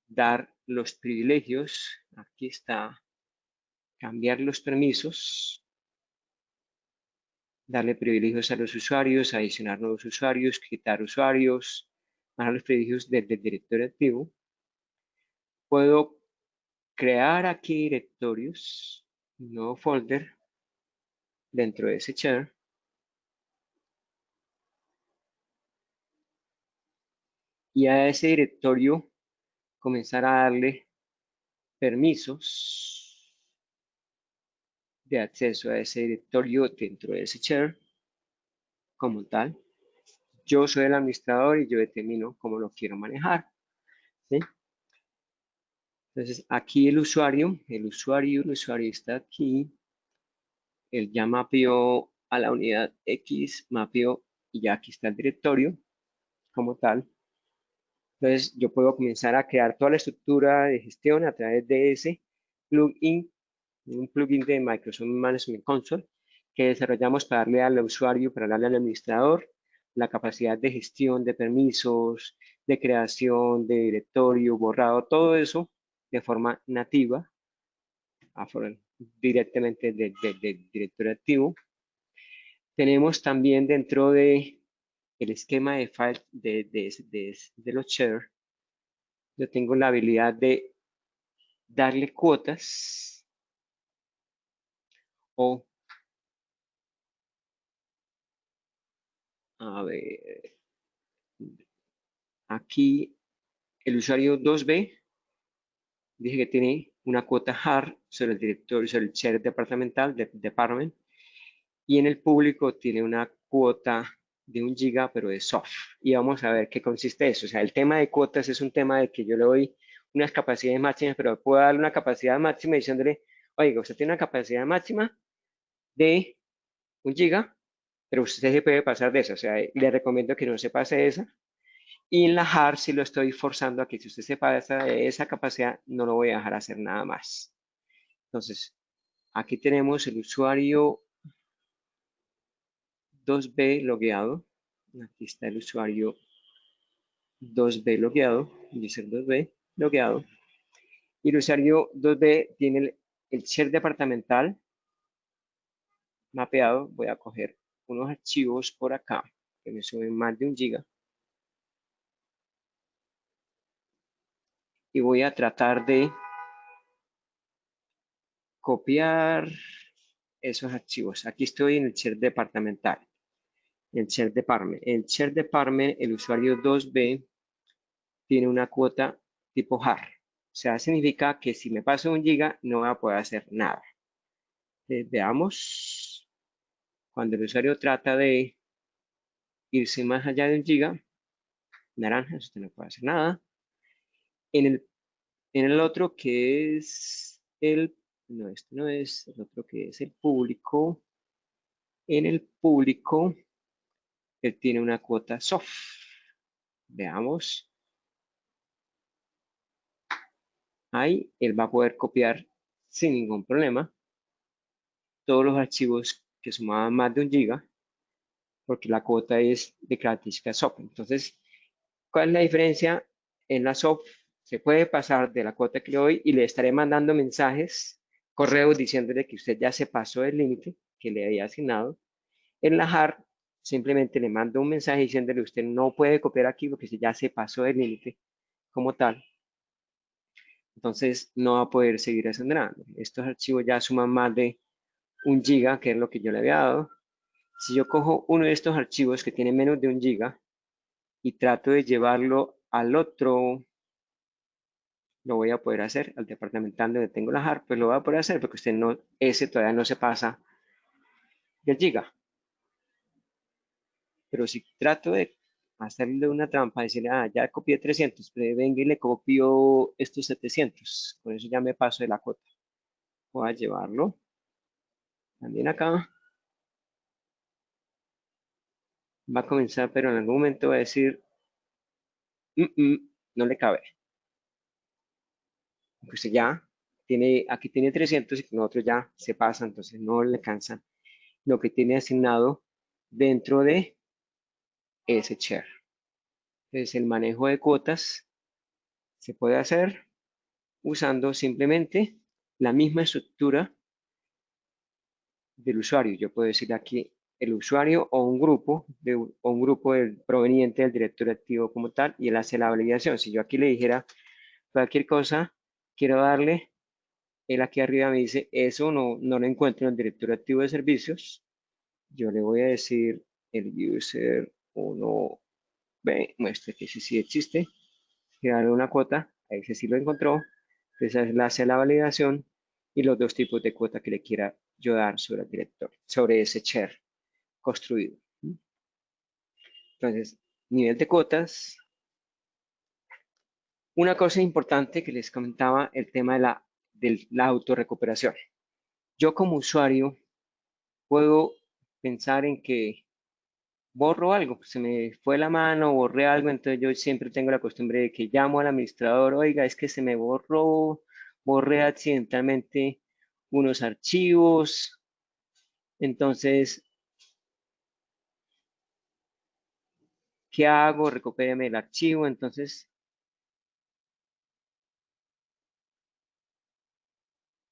S2: dar los privilegios. Aquí está, cambiar los permisos, darle privilegios a los usuarios, adicionar nuevos usuarios, quitar usuarios, dar los privilegios desde el directorio activo. Puedo crear aquí directorios, un nuevo folder dentro de ese share. Y a ese directorio comenzar a darle permisos de acceso a ese directorio dentro de ese share como tal. Yo soy el administrador y yo determino cómo lo quiero manejar. ¿Sí? Entonces, aquí el usuario está aquí. Él ya mapeó a la unidad X, mapeó y ya aquí está el directorio como tal. Entonces, yo puedo comenzar a crear toda la estructura de gestión a través de ese plugin, un plugin de Microsoft Management Console que desarrollamos para darle al usuario, para darle al administrador la capacidad de gestión de permisos, de creación de directorio, borrado, todo eso de forma nativa, directamente del directorio activo. Tenemos también dentro de el esquema de file de los share, yo tengo la habilidad de darle cuotas o, a ver, aquí el usuario 2B dije que tiene una cuota hard sobre el directorio, sobre el share departamental, department, y en el público tiene una cuota de 1 giga, pero de soft. Y vamos a ver qué consiste eso. O sea, el tema de cuotas es un tema de que yo le doy unas capacidades máximas, pero puedo darle una capacidad máxima diciéndole, oiga, usted tiene una capacidad máxima de 1 giga, pero usted se puede pasar de esa. O sea, le recomiendo que no se pase de esa. Y en la hard si lo estoy forzando a que si usted se pasa de esa capacidad, no lo voy a dejar hacer nada más. Entonces, aquí tenemos el usuario 2B logueado. Aquí está el usuario 2B logueado, user 2B logueado. Y el usuario 2B tiene el share departamental mapeado. Voy a coger unos archivos por acá que me suben más de 1 giga. Y voy a tratar de copiar esos archivos. Aquí estoy en el share departamental. El share department. El share department, el usuario 2B tiene una cuota tipo hard. O sea, significa que si me paso 1 giga no voy a poder hacer nada. Veamos, cuando el usuario trata de irse más allá de 1 giga, naranja, usted no puede hacer nada. En el otro que es no, este no es, el otro que es el público. En el público, él tiene una cuota soft. Veamos. Ahí él va a poder copiar sin ningún problema todos los archivos que sumaban más de 1 giga. porque la cuota es de características SOP. Entonces, ¿cuál es la diferencia? En la SOP se puede pasar de la cuota que le doy y le estaré mandando mensajes, correos diciéndole que usted ya se pasó del límite que le había asignado. En la JAR simplemente le mando un mensaje diciéndole usted no puede copiar aquí porque ya se pasó del límite como tal. Entonces no va a poder seguir haciendo nada. Estos archivos ya suman más de 1 GB, que es lo que yo le había dado. Si yo cojo uno de estos archivos que tiene menos de 1 GB y trato de llevarlo al otro, lo voy a poder hacer, al departamental donde tengo la JAR, pues lo voy a poder hacer porque usted no, ese todavía no se pasa del giga. Pero si trato de hacerle una trampa, decirle, ya copié 300, pero venga y le copio estos 700, con eso ya me paso de la cuota. Voy a llevarlo también acá. Va a comenzar, pero en algún momento va a decir, no le cabe. Pues ya tiene, aquí tiene 300 y con otro ya se pasa, entonces no le alcanza lo que tiene asignado dentro de ese share. Entonces el manejo de cuotas se puede hacer usando simplemente la misma estructura del usuario. Yo puedo decir aquí el usuario o un grupo, proveniente del directorio activo como tal, y él hace la validación. Si yo aquí le dijera cualquier cosa, quiero darle, él aquí arriba me dice, eso no lo encuentro en el directorio activo de servicios. Yo le voy a decir el user 1b, muestra que ese sí existe, quiero darle una cuota, a ese sí lo encontró, entonces él hace la validación y los dos tipos de cuota que le quiera yo dar sobre el directorio, sobre ese share construido. Entonces, nivel de cuotas. Una cosa importante que les comentaba, el tema de la autorrecuperación. Yo como usuario puedo pensar en que borro algo, se me fue la mano, borré algo, entonces yo siempre tengo la costumbre de que llamo al administrador, oiga, es que se me borró, borré accidentalmente unos archivos, entonces, ¿qué hago? Recupéreme el archivo, entonces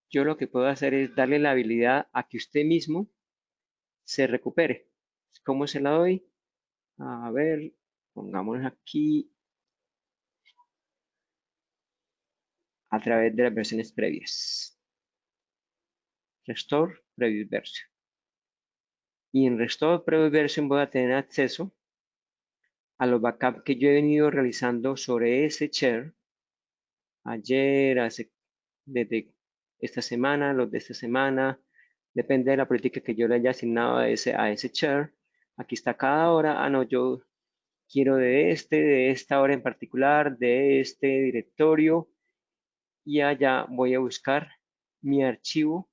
S2: yo lo que puedo hacer es darle la habilidad a que usted mismo se recupere. ¿Cómo se la doy? A ver, pongámonos aquí a través de las versiones previas. Restore Previous Version. Y en Restore Previous Version voy a tener acceso a los backups que yo he venido realizando sobre ese share. Ayer, desde esta semana, los de esta semana. Depende de la política que yo le haya asignado a ese share. Aquí está cada hora. No, yo quiero de esta hora en particular, de este directorio. Y allá voy a buscar mi archivo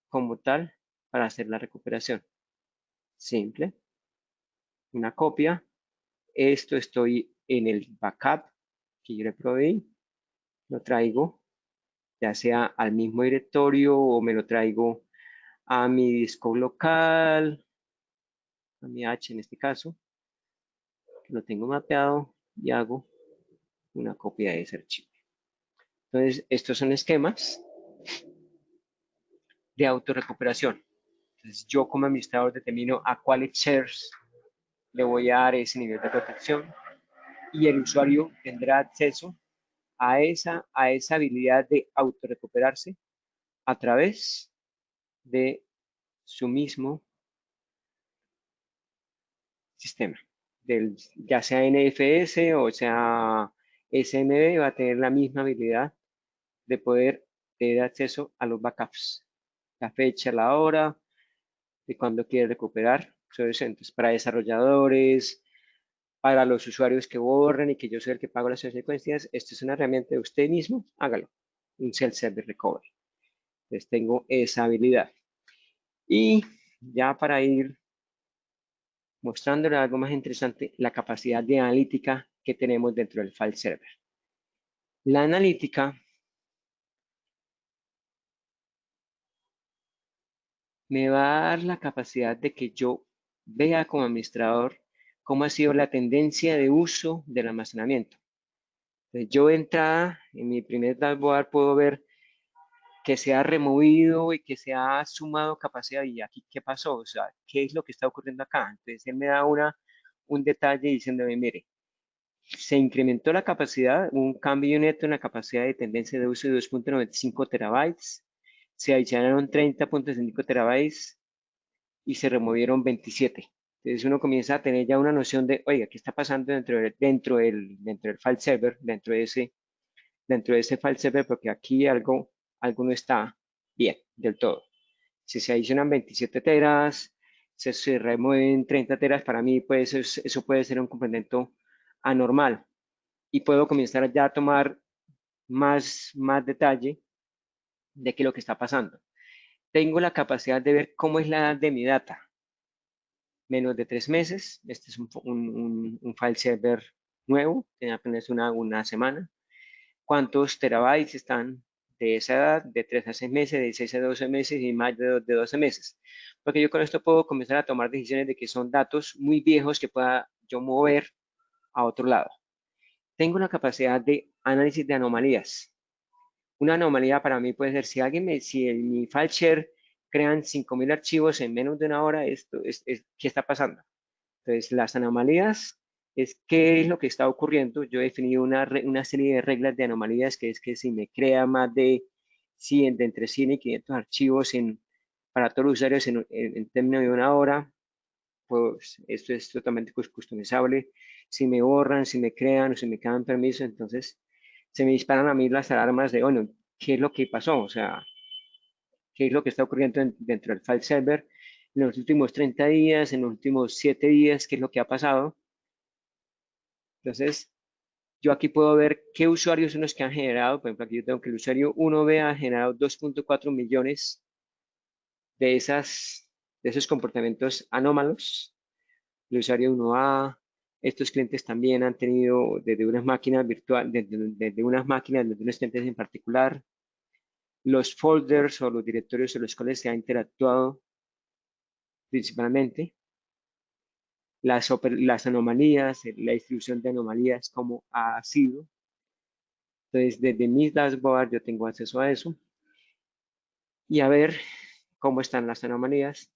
S2: como tal para hacer la recuperación. Simple, una copia. Esto estoy en el backup que yo le proveí. Lo traigo ya sea al mismo directorio o me lo traigo a mi disco local, a mi H en este caso, que lo tengo mapeado y hago una copia de ese archivo. Entonces, estos son esquemas de autorrecuperación. Entonces, yo como administrador determino a cuáles shares le voy a dar ese nivel de protección y el usuario tendrá acceso a esa habilidad de autorrecuperarse a través de su mismo sistema, ya sea NFS o sea SMB, va a tener la misma habilidad de poder tener acceso a los backups, la fecha, la hora, de cuando quiere recuperar. Entonces, para desarrolladores, para los usuarios que borren y que yo soy el que pago las consecuencias, esto es una herramienta de usted mismo, hágalo, un self-service recovery. Entonces, tengo esa habilidad. Y ya para ir mostrándole algo más interesante, la capacidad de analítica que tenemos dentro del file server. La analítica me va a dar la capacidad de que yo vea como administrador cómo ha sido la tendencia de uso del almacenamiento. Entonces, yo de entrada, en mi primer dashboard puedo ver que se ha removido y que se ha sumado capacidad. ¿Y aquí qué pasó? O sea, ¿qué es lo que está ocurriendo acá? Entonces, él me da un detalle diciéndome, mire, se incrementó la capacidad, hubo un cambio neto en la capacidad de tendencia de uso de 2.95 terabytes, se adicionaron 30.5 terabytes y se removieron 27. Entonces uno comienza a tener ya una noción de, oiga, ¿qué está pasando dentro del file server, dentro de ese file server? Porque aquí algo no está bien del todo. Si se adicionan 27 teras, se remueven 30 teras, para mí pues eso puede ser un complemento anormal y puedo comenzar ya a tomar más detalle de qué es lo que está pasando. Tengo la capacidad de ver cómo es la edad de mi data. Menos de 3 meses. Este es un file server nuevo, tiene apenas una semana. ¿Cuántos terabytes están de esa edad? De 3 a 6 meses, de 6 a 12 meses y más de 12 meses. Porque yo con esto puedo comenzar a tomar decisiones de que son datos muy viejos que pueda yo mover a otro lado. Tengo la capacidad de análisis de anomalías. Una anomalía para mí puede ser si en mi file share crean 5.000 archivos en menos de una hora, ¿qué está pasando? Entonces, las anomalías es qué es lo que está ocurriendo. Yo he definido una serie de reglas de anomalías, que es que si me crea más de 100, de entre 100 y 500 archivos para todos los usuarios en términos de una hora, pues esto es totalmente customizable. Si me borran, si me crean o si me quedan permisos, entonces se me disparan a mí las alarmas de, bueno, ¿qué es lo que pasó? O sea, ¿qué es lo que está ocurriendo dentro del file server en los últimos 30 días, en los últimos 7 días? ¿Qué es lo que ha pasado? Entonces, yo aquí puedo ver qué usuarios son los que han generado. Por ejemplo, aquí yo tengo que el usuario 1B ha generado 2.4 millones de, de esos comportamientos anómalos. El usuario 1A, estos clientes también han tenido desde unas máquinas virtuales, desde unas máquinas, desde unos clientes en particular, los folders o los directorios en los cuales se ha interactuado principalmente, las anomalías, la distribución de anomalías, cómo ha sido. Entonces, desde mis dashboard yo tengo acceso a eso y a ver cómo están las anomalías.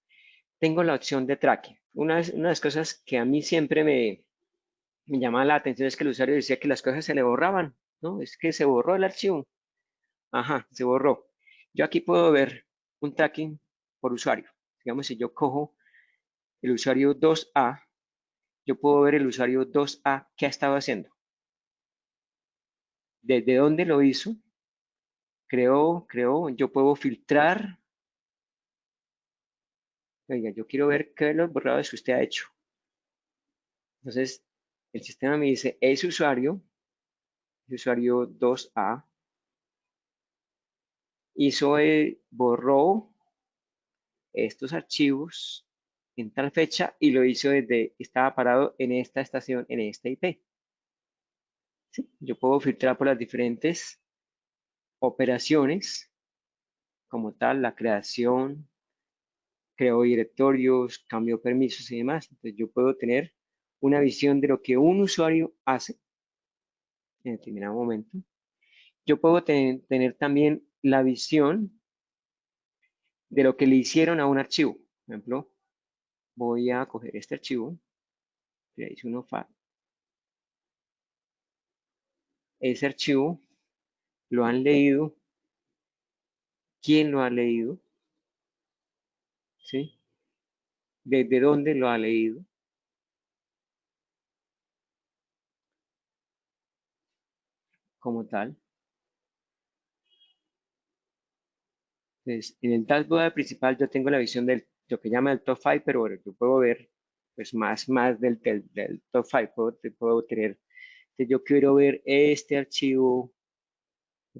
S2: Tengo la opción de tracking. Una de las cosas que a mí siempre me llamaba la atención es que el usuario decía que las cosas se le borraban, ¿no? Es que se borró el archivo. Ajá, se borró. Yo aquí puedo ver un tracking por usuario. Digamos, si yo cojo el usuario 2A, yo puedo ver el usuario 2A qué ha estado haciendo, desde dónde lo hizo, creó, yo puedo filtrar. Oiga, yo quiero ver qué es los borrados que usted ha hecho. Entonces, el sistema me dice, ese usuario 2A, borró estos archivos en tal fecha y lo hizo estaba parado en esta estación, en esta IP. ¿Sí? Yo puedo filtrar por las diferentes operaciones, como tal, la creación, creo directorios, cambio permisos y demás. Entonces, yo puedo tener una visión de lo que un usuario hace en determinado momento. Yo puedo tener también la visión de lo que le hicieron a un archivo. Por ejemplo, voy a coger este archivo, le hice uno file. Ese archivo lo han leído. ¿Quién lo ha leído? ¿Sí? ¿Desde dónde lo ha leído? Como tal. Entonces, en el dashboard principal yo tengo la visión de lo que llama el top 5, pero bueno, yo puedo ver pues más del top 5. Puedo tener, que yo quiero ver este archivo,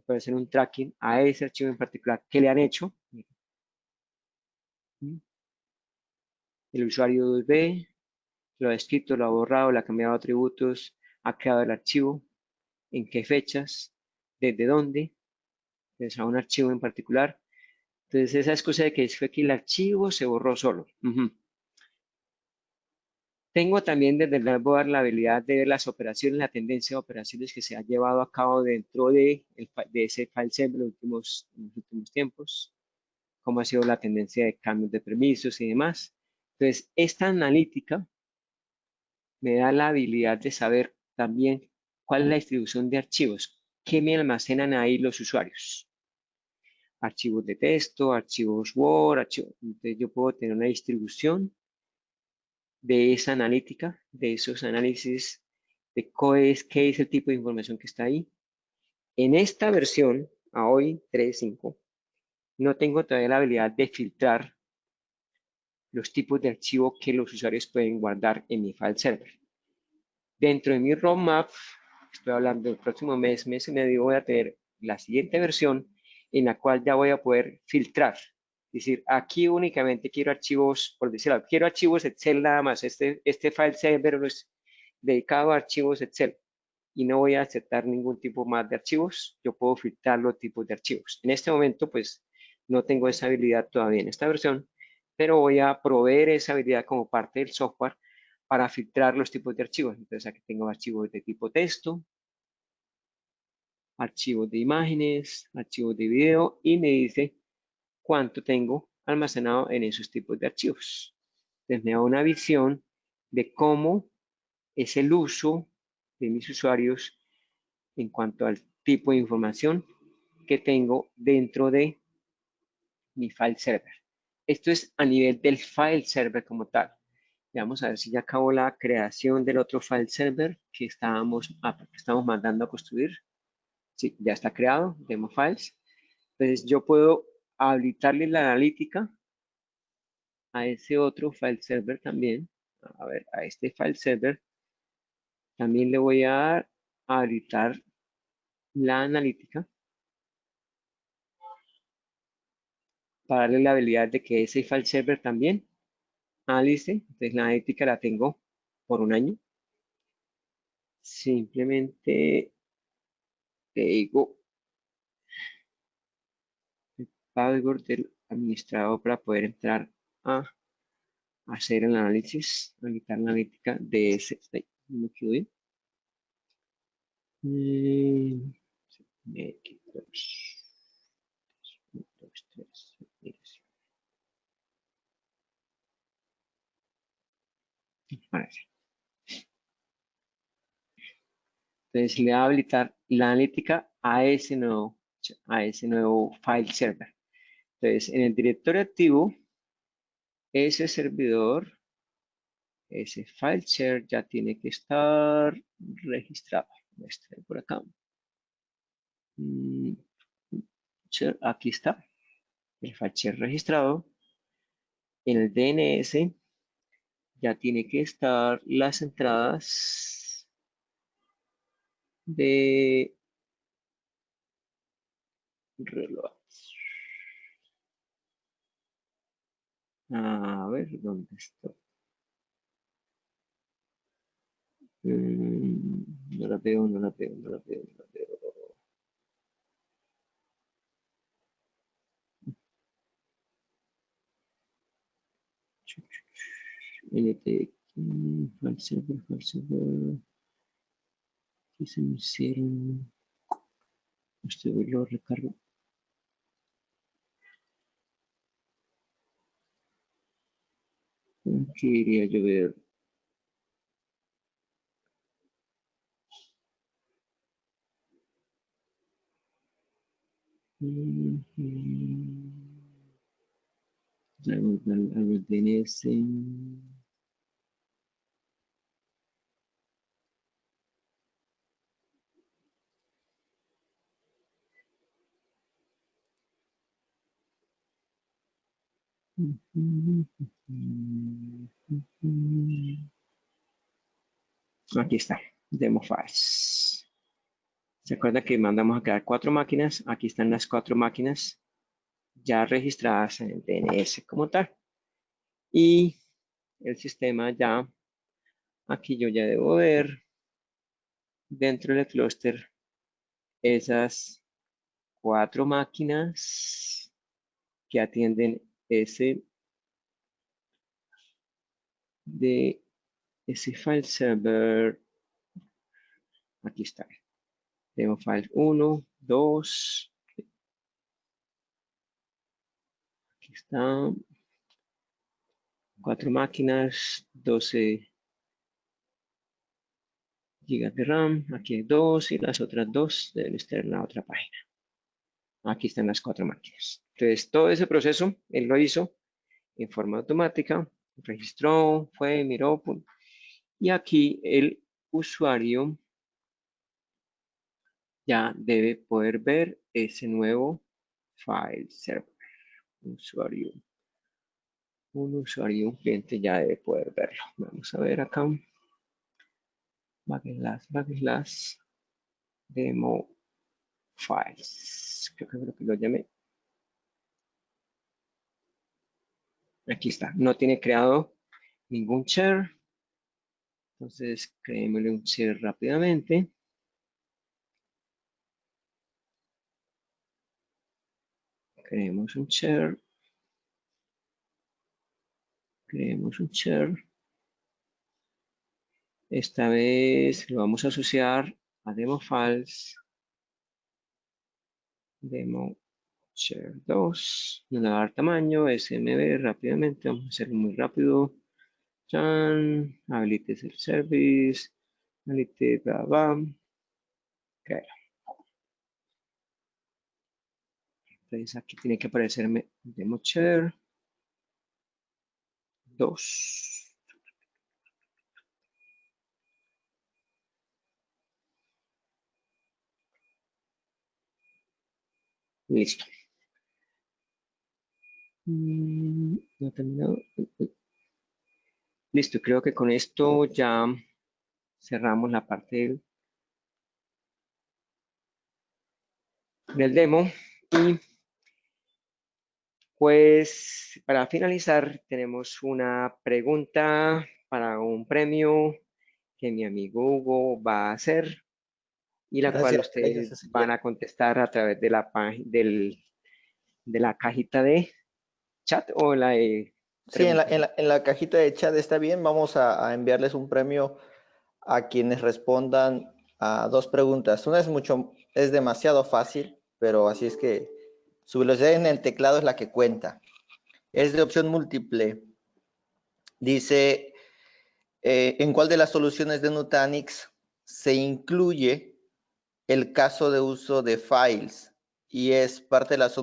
S2: puede hacer un tracking a ese archivo en particular, ¿qué le han hecho? ¿Mm? El usuario 2B lo ha escrito, lo ha borrado, le ha cambiado atributos, ha creado el archivo, en qué fechas, desde dónde, entonces a un archivo en particular. Entonces esa excusa de que fue que el archivo se borró solo. Tengo también desde el dashboard la habilidad de ver las operaciones, la tendencia de operaciones que se ha llevado a cabo dentro de ese file server en los últimos tiempos, cómo ha sido la tendencia de cambios de permisos y demás. Entonces, esta analítica me da la habilidad de saber también cuál es la distribución de archivos, qué me almacenan ahí los usuarios. Archivos de texto, archivos Word, entonces yo puedo tener una distribución de esa analítica, de esos análisis, de qué es el tipo de información que está ahí. En esta versión, a hoy 3.5, no tengo todavía la habilidad de filtrar los tipos de archivo que los usuarios pueden guardar en mi file server. Dentro de mi roadmap, estoy hablando del próximo mes, mes y medio, voy a tener la siguiente versión en la cual ya voy a poder filtrar. Es decir, aquí únicamente quiero archivos, por decirlo, quiero archivos Excel nada más. Este file server es dedicado a archivos Excel y no voy a aceptar ningún tipo más de archivos. Yo puedo filtrar los tipos de archivos. En este momento, pues, no tengo esa habilidad todavía en esta versión, pero voy a proveer esa habilidad como parte del software para filtrar los tipos de archivos. Entonces, aquí tengo archivos de tipo texto, archivos de imágenes, archivos de video y me dice cuánto tengo almacenado en esos tipos de archivos. Entonces, me da una visión de cómo es el uso de mis usuarios en cuanto al tipo de información que tengo dentro de mi file server. Esto es a nivel del file server como tal. Vamos a ver si ya acabó la creación del otro file server que estamos mandando a construir. Sí, ya está creado, demo files. Entonces yo puedo habilitarle la analítica a ese otro file server también. A ver, a este file server también le voy a habilitar la analítica para darle la habilidad de que ese file server también analice. Entonces la analítica la tengo por un año. Simplemente le digo el password del administrador para poder entrar a hacer el análisis, habilitar la analítica de ese. No me quedo bien. X2, 2, 3, entonces le voy a habilitar la analítica a ese nuevo file server. Entonces, en el directorio activo, ese servidor, ese file share ya tiene que estar registrado. Este por acá. Aquí está. El file share registrado. En el DNS ya tiene que estar las entradas de reloj. A ver, ¿dónde está? No la veo, no la veo, no la veo, no la veo. NT, falso, que se me hicieron. Este lo recargo. Aquí iría yo ver. Al DNS. Aquí está, demo files. ¿Se acuerda que mandamos a crear 4 máquinas? Aquí están las 4 máquinas ya registradas en el DNS como tal. Y el sistema ya, aquí yo ya debo ver dentro del clúster esas 4 máquinas que atienden ese de ese file server, aquí está, demo file 1, 2, aquí está, 4 máquinas, 12 GB de RAM, aquí hay 2 y las otras 2 deben estar en la otra página. Aquí están las 4 máquinas. Entonces, todo ese proceso, él lo hizo en forma automática, registró, fue, miró, y aquí el usuario ya debe poder ver ese nuevo file server. Un usuario, un cliente ya debe poder verlo. Vamos a ver acá. Backslash demo files. Creo que es lo que lo llamé. Aquí está. No tiene creado ningún share. Entonces, creémosle un share rápidamente. Creemos un share. Creemos un share. Esta vez lo vamos a asociar a demo files. Demo share 2. Nos va a dar tamaño. SMB rápidamente. Vamos a hacerlo muy rápido. Chan, habilite el service, habilite, bla, bla. Okay. Entonces aquí tiene que aparecerme demo share 2. Listo. No ha terminado. Listo, creo que con esto ya cerramos la parte del demo. Y pues para finalizar tenemos una pregunta para un premio que mi amigo Hugo va a hacer y la cual
S1: Gracias,
S2: ustedes van
S1: Ezequiel.
S2: a contestar a través de la página de la cajita de chat o la de
S1: Sí,
S2: preguntas.
S1: en la cajita de chat está bien. Vamos a enviarles un premio a quienes respondan a 2 preguntas. Una es demasiado fácil, pero así es que su velocidad en el teclado es la que cuenta. Es de opción múltiple. Dice, ¿en cuál de las soluciones de Nutanix se incluye el caso de uso de files? Y es parte de las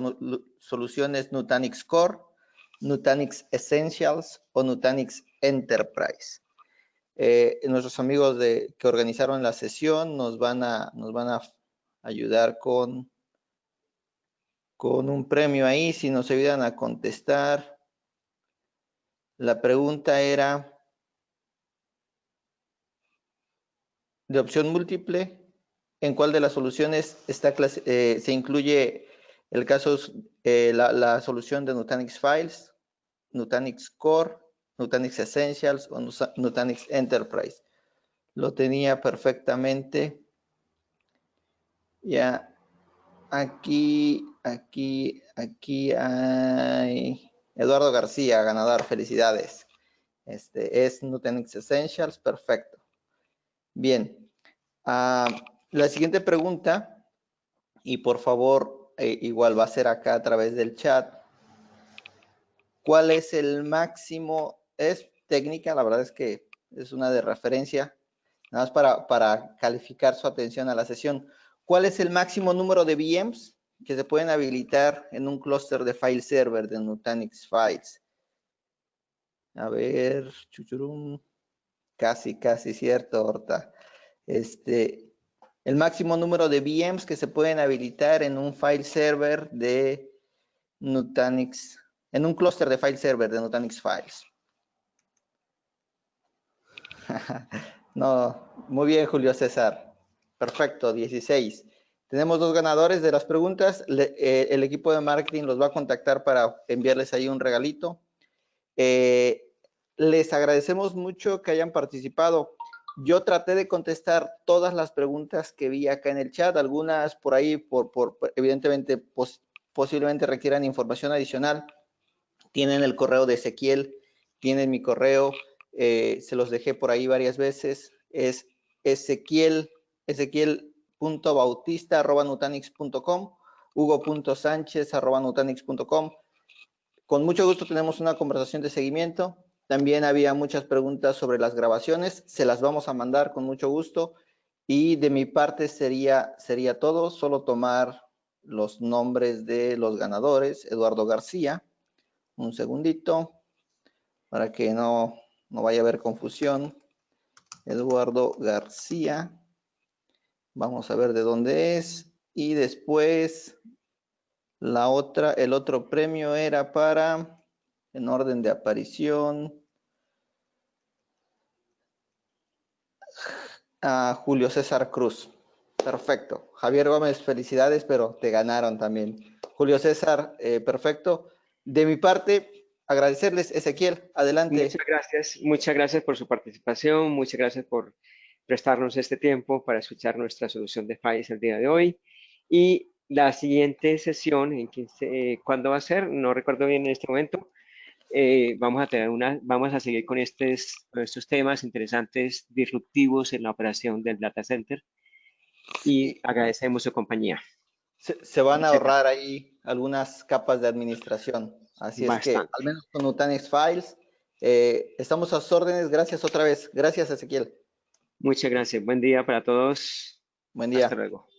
S1: soluciones Nutanix Core, Nutanix Essentials o Nutanix Enterprise. Nuestros amigos que organizaron la sesión nos van a ayudar con un premio ahí. Si nos ayudan a contestar. La pregunta era de opción múltiple. ¿En cuál de las soluciones se incluye el caso, la solución de Nutanix Files, Nutanix Core, Nutanix Essentials o Nutanix Enterprise? Lo tenía perfectamente. Ya, aquí hay Eduardo García, ganador, felicidades. Es Nutanix Essentials, perfecto. Bien, la siguiente pregunta, y por favor, igual va a ser acá a través del chat. ¿Cuál es el máximo? Es técnica, la verdad es que es una de referencia, nada más para calificar su atención a la sesión. ¿Cuál es el máximo número de VMs que se pueden habilitar en un clúster de file server de Nutanix Files? A ver, chuchurum, casi cierto, Horta. El máximo número de VMs que se pueden habilitar en un file server de Nutanix, en un clúster de file server de Nutanix Files. No, muy bien, Julio César. Perfecto, 16. Tenemos 2 ganadores de las preguntas. El equipo de marketing los va a contactar para enviarles ahí un regalito. Les agradecemos mucho que hayan participado. Yo traté de contestar todas las preguntas que vi acá en el chat. Algunas por ahí, evidentemente, posiblemente requieran información adicional. Tienen el correo de Ezequiel, tienen mi correo. se los dejé por ahí varias veces, es ezequiel.bautista@nutanix.com, hugo.sanchez@nutanix.com. Con mucho gusto tenemos una conversación de seguimiento. También había muchas preguntas sobre las grabaciones, se las vamos a mandar con mucho gusto. Y de mi parte sería todo, solo tomar los nombres de los ganadores. Eduardo García, un segundito, para que no vaya a haber confusión. Eduardo García, vamos a ver de dónde es. Y después el otro premio era para, en orden de aparición, a Julio César Cruz. Perfecto. Javier Gómez, felicidades, pero te ganaron también. Julio César, perfecto. De mi parte, agradecerles. Ezequiel, adelante.
S2: Muchas gracias por su participación, muchas gracias por prestarnos este tiempo para escuchar nuestra solución de FAIS el día de hoy. Y la siguiente sesión, ¿cuándo va a ser? No recuerdo bien en este momento. Vamos a seguir con estos temas interesantes, disruptivos en la operación del data center. Y agradecemos su compañía.
S1: Se van a ahorrar ahí algunas capas de administración. Así es que,
S2: Bastante.
S1: al menos con Nutanix Files, estamos a sus órdenes. Gracias otra vez. Gracias, Ezequiel.
S2: Muchas gracias. Buen día para todos.
S1: Buen día.
S2: Hasta luego.